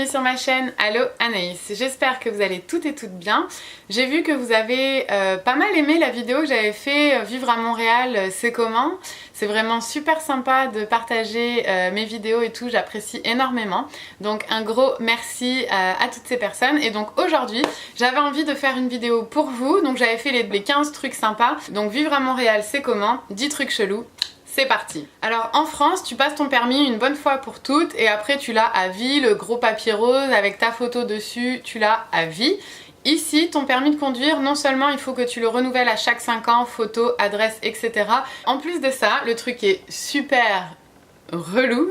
bienvenue sur ma chaîne Allo Anaïs. J'espère que vous allez toutes et toutes bien. J'ai vu que vous avez pas mal aimé la vidéo que j'avais fait Vivre à Montréal, c'est comment. C'est vraiment super sympa de partager mes vidéos et tout, j'apprécie énormément. Donc un gros merci à toutes ces personnes. Et donc aujourd'hui, j'avais envie de faire une vidéo pour vous. Donc j'avais fait les 15 trucs sympas. Donc Vivre à Montréal, c'est comment, 10 trucs chelous. C'est parti. Alors en France, tu passes ton permis une bonne fois pour toutes et après tu l'as à vie, le gros papier rose avec ta photo dessus, tu l'as à vie. Ici, ton permis de conduire, non seulement il faut que tu le renouvelles à chaque 5 ans, photo, adresse, etc. En plus de ça, le truc est super relou,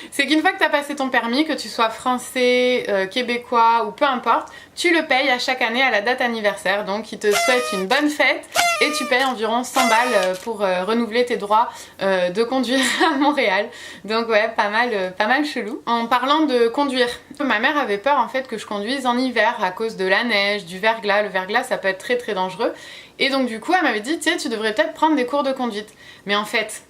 c'est qu'une fois que tu as passé ton permis, que tu sois français, québécois ou peu importe, tu le payes à chaque année à la date anniversaire. Donc ils te souhaitent une bonne fête et tu payes environ 100 balles pour renouveler tes droits de conduire à Montréal. Donc ouais, pas mal chelou. En parlant de conduire, ma mère avait peur en fait que je conduise en hiver à cause de la neige, du verglas. Le verglas ça peut être très dangereux. Et donc du coup elle m'avait dit tiens, tu devrais peut-être prendre des cours de conduite. Mais en fait,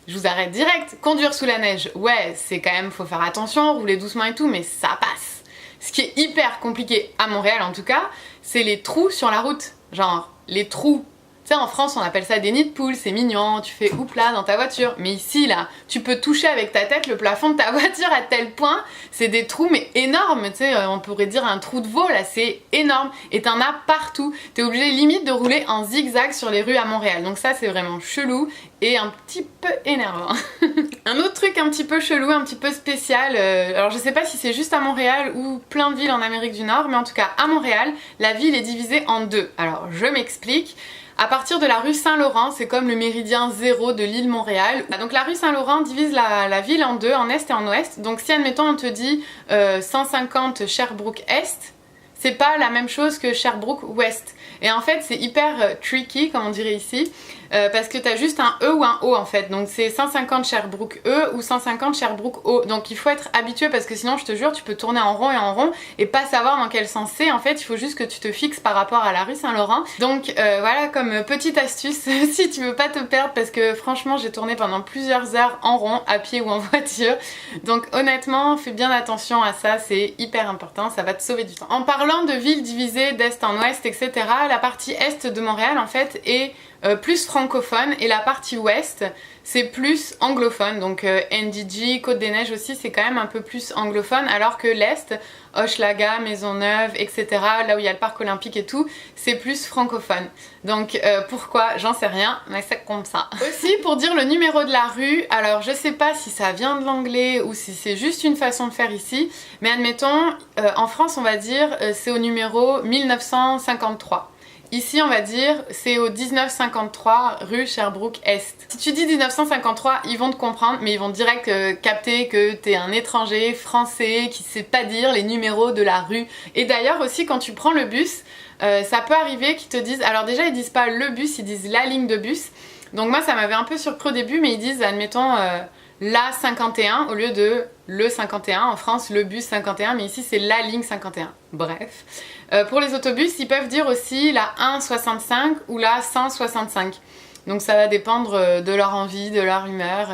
je vous arrête direct, conduire sous la neige, ouais, c'est quand même, faut faire attention, rouler doucement et tout, mais ça passe. Ce qui est hyper compliqué, à Montréal en tout cas, c'est les trous sur la route. Genre, les trous. Tu sais, en France, on appelle ça des nids de poules, c'est mignon, tu fais oupla dans ta voiture. Mais ici, là, tu peux toucher avec ta tête le plafond de ta voiture à tel point, c'est des trous, mais énormes, tu sais, on pourrait dire un trou de veau, là, c'est énorme. Et t'en as partout. T'es obligé limite de rouler en zigzag sur les rues à Montréal. Donc ça, c'est vraiment chelou et un petit peu énervant. Un autre truc un petit peu chelou, un petit peu spécial, alors je sais pas si c'est juste à Montréal ou plein de villes en Amérique du Nord, mais en tout cas à Montréal, la ville est divisée en deux. Alors je m'explique. À partir de la rue Saint-Laurent, c'est comme le méridien 0 de l'île Montréal. Donc la rue Saint-Laurent divise la ville en deux, en est et en ouest. Donc si admettons on te dit 150 Sherbrooke Est, c'est pas la même chose que Sherbrooke Ouest. Et en fait c'est hyper tricky comme on dirait ici, parce que t'as juste un E ou un O en fait. Donc c'est 150 Sherbrooke E ou 150 Sherbrooke O. Donc il faut être habitué parce que sinon je te jure tu peux tourner en rond et pas savoir dans quel sens c'est. En fait il faut juste que tu te fixes par rapport à la rue Saint-Laurent. Donc voilà comme petite astuce si tu veux pas te perdre, parce que franchement j'ai tourné pendant plusieurs heures en rond, à pied ou en voiture. Donc honnêtement fais bien attention à ça, c'est hyper important, ça va te sauver du temps. En parlant de villes divisées d'est en ouest etc, la partie est de Montréal en fait est plus francophone et la partie ouest c'est plus anglophone. Donc NDG, Côte-des-Neiges aussi c'est quand même un peu plus anglophone, alors que l'est, Hochelaga, Maisonneuve etc, là où il y a le parc olympique et tout, c'est plus francophone. Donc pourquoi, j'en sais rien, mais c'est comme ça. Aussi pour dire le numéro de la rue, alors je sais pas si ça vient de l'anglais ou si c'est juste une façon de faire ici, mais admettons en France on va dire c'est au numéro 1953. Ici on va dire c'est au 1953 rue Sherbrooke Est. Si tu dis 1953 ils vont te comprendre, mais ils vont direct capter que t'es un étranger français qui sait pas dire les numéros de la rue. Et d'ailleurs aussi quand tu prends le bus, ça peut arriver qu'ils te disent, alors déjà ils disent pas le bus, ils disent la ligne de bus. Donc moi ça m'avait un peu surpris au début, mais ils disent admettons la 51 au lieu de le 51. En France le bus 51, mais ici c'est la ligne 51. Bref. Pour les autobus ils peuvent dire aussi la 165 ou la 165. Donc ça va dépendre de leur envie, de leur humeur.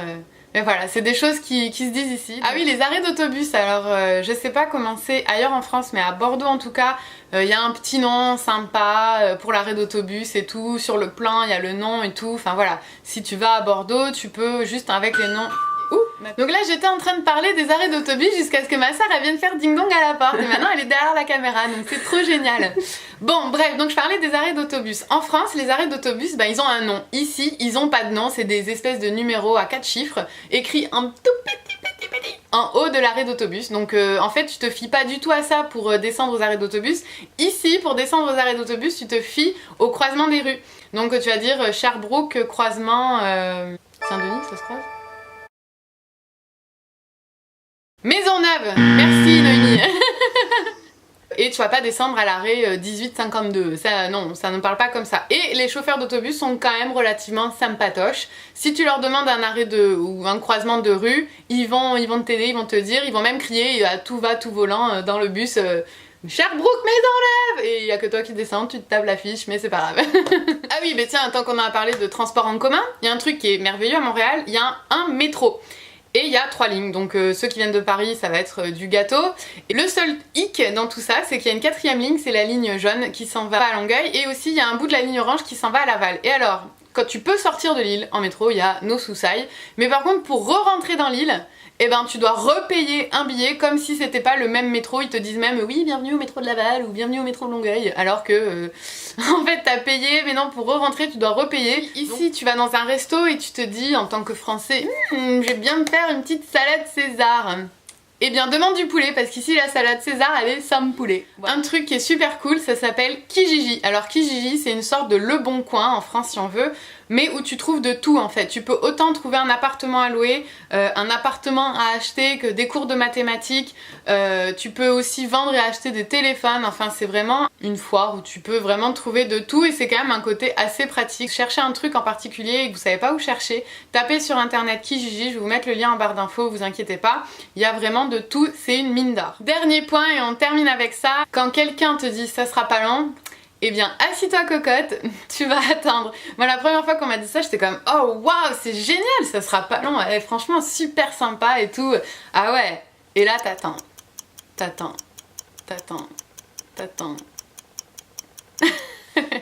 Mais voilà, c'est des choses qui se disent ici. Ah oui, les arrêts d'autobus, alors je sais pas comment c'est ailleurs en France, mais à Bordeaux en tout cas, il y a un petit nom sympa pour l'arrêt d'autobus et tout. Sur le plan, il y a le nom et tout. Enfin voilà, si tu vas à Bordeaux, tu peux juste avec les noms... Donc là j'étais en train de parler des arrêts d'autobus jusqu'à ce que ma soeur elle vienne faire ding dong à la porte, et maintenant elle est derrière la caméra, donc c'est trop génial. Bon bref, donc je parlais des arrêts d'autobus. En France les arrêts d'autobus ils ont un nom. Ici ils ont pas de nom, c'est des espèces de numéros à 4 chiffres écrits en tout petit en haut de l'arrêt d'autobus. Donc en fait tu te fies pas du tout à ça pour descendre aux arrêts d'autobus. Ici pour descendre aux arrêts d'autobus tu te fies au croisement des rues. Donc tu vas dire Sherbrooke croisement Saint-Denis, ça se croise? Maisonneuve, merci Noémie. Et tu vas pas descendre à l'arrêt 1852, ça non, ça ne parle pas comme ça. Et les chauffeurs d'autobus sont quand même relativement sympatoches. Si tu leur demandes un arrêt ou un croisement de rue, ils vont t'aider, ils vont te dire, ils vont même crier à tout va, tout volant dans le bus Sherbrooke Maisonneuve. Et il y a que toi qui descends, tu te tapes l'affiche, mais c'est pas grave. Ah oui, mais tiens, tant qu'on a parlé de transport en commun, il y a un truc qui est merveilleux à Montréal, il y a un métro. Et il y a 3 lignes, donc ceux qui viennent de Paris, ça va être du gâteau. Et le seul hic dans tout ça, c'est qu'il y a une 4e ligne, c'est la ligne jaune qui s'en va à Longueuil, et aussi il y a un bout de la ligne orange qui s'en va à Laval. Et alors, quand tu peux sortir de l'île en métro, il y a No Sousailles, mais par contre pour re-rentrer dans l'île, eh ben tu dois repayer un billet comme si c'était pas le même métro. Ils te disent même oui, bienvenue au métro de Laval ou bienvenue au métro de Longueuil, alors que en fait t'as payé, mais non, pour re-rentrer tu dois repayer. Ici tu vas dans un resto et tu te dis en tant que français, je vais bien me faire une petite salade César. Eh bien demande du poulet, parce qu'ici la salade César elle est sans poulet. Un truc qui est super cool, ça s'appelle Kijiji. Alors Kijiji c'est une sorte de Le Bon Coin en France si on veut, mais où tu trouves de tout en fait. Tu peux autant trouver un appartement à louer, un appartement à acheter, que des cours de mathématiques. Tu peux aussi vendre et acheter des téléphones. Enfin c'est vraiment une foire où tu peux vraiment trouver de tout, et c'est quand même un côté assez pratique. Cherchez un truc en particulier et que vous savez pas où chercher, tapez sur internet Kijiji, je vais vous mettre le lien en barre d'infos, vous inquiétez pas. Il y a vraiment de tout, c'est une mine d'or. Dernier point et on termine avec ça. Quand quelqu'un te dit ça sera pas long, eh bien assis-toi cocotte, tu vas attendre. Moi la première fois qu'on m'a dit ça, j'étais comme oh waouh c'est génial, ça sera pas long, elle est franchement super sympa et tout. Ah ouais, et là t'attends, t'attends, t'attends, t'attends.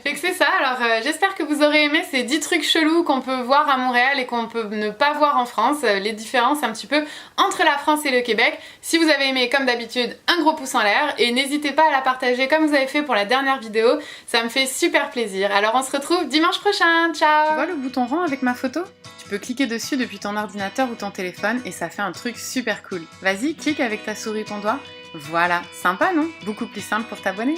Fait que c'est ça, alors j'espère que vous aurez aimé ces 10 trucs chelous qu'on peut voir à Montréal et qu'on peut ne pas voir en France, les différences un petit peu entre la France et le Québec. Si vous avez aimé, comme d'habitude, un gros pouce en l'air, et n'hésitez pas à la partager comme vous avez fait pour la dernière vidéo, ça me fait super plaisir. Alors on se retrouve dimanche prochain, ciao! Tu vois le bouton rond avec ma photo? Tu peux cliquer dessus depuis ton ordinateur ou ton téléphone et ça fait un truc super cool. Vas-y, clique avec ta souris ton doigt. Voilà, sympa non? Beaucoup plus simple pour t'abonner.